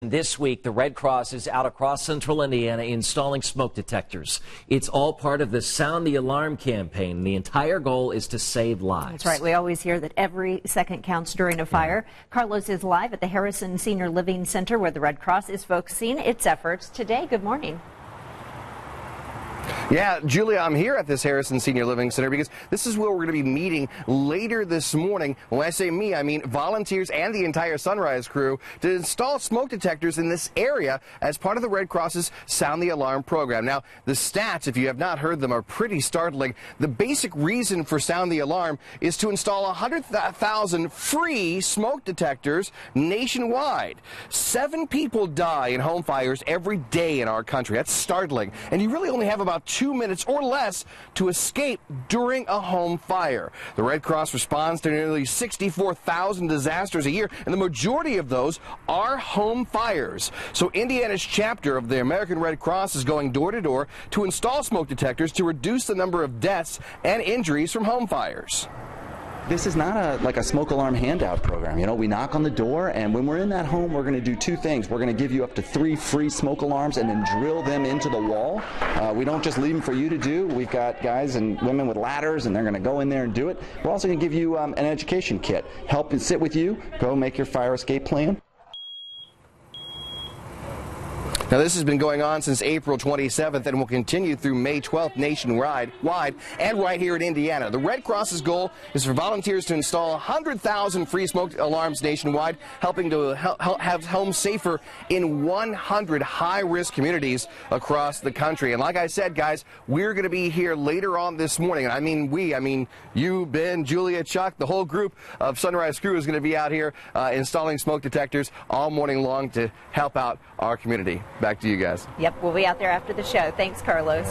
This week, the Red Cross is out across central Indiana installing smoke detectors. It's all part of the Sound the Alarm campaign. The entire goal is to save lives. That's right. We always hear that every second counts during a fire. Carlos is live at the Harrison Senior Living Center where the Red Cross is focusing its efforts today. Good morning. Yeah, Julia, I'm here at this Harrison Senior Living Center because this is where we're going to be meeting later this morning. When I say me, I mean volunteers and the entire Sunrise crew to install smoke detectors in this area as part of the Red Cross's Sound the Alarm program. Now, the stats, if you have not heard them, are pretty startling. The basic reason for Sound the Alarm is to install 100,000 free smoke detectors nationwide. 7 people die in home fires every day in our country. That's startling. And you really only have about 2 minutes or less to escape during a home fire. The Red Cross responds to nearly 64,000 disasters a year, and the majority of those are home fires. So Indiana's chapter of the American Red Cross is going door to door to install smoke detectors to reduce the number of deaths and injuries from home fires. This is not like a smoke alarm handout program. You know, we knock on the door, and when we're in that home, we're going to do 2 things. We're going to give you up to 3 free smoke alarms and then drill them into the wall. We don't just leave them for you to do. We've got guys and women with ladders, and they're going to go in there and do it. We're also going to give you an education kit. Help and sit with you. Go make your fire escape plan. Now, this has been going on since April 27th and will continue through May 12th nationwide and right here in Indiana. The Red Cross's goal is for volunteers to install 100,000 free smoke alarms nationwide, helping to have homes safer in 100 high-risk communities across the country. And like I said, guys, we're going to be here later on this morning. And I mean you, Ben, Julia, Chuck, the whole group of Sunrise crew is going to be out here installing smoke detectors all morning long to help out our community. Back to you guys. Yep, we'll be out there after the show. Thanks, Carlos.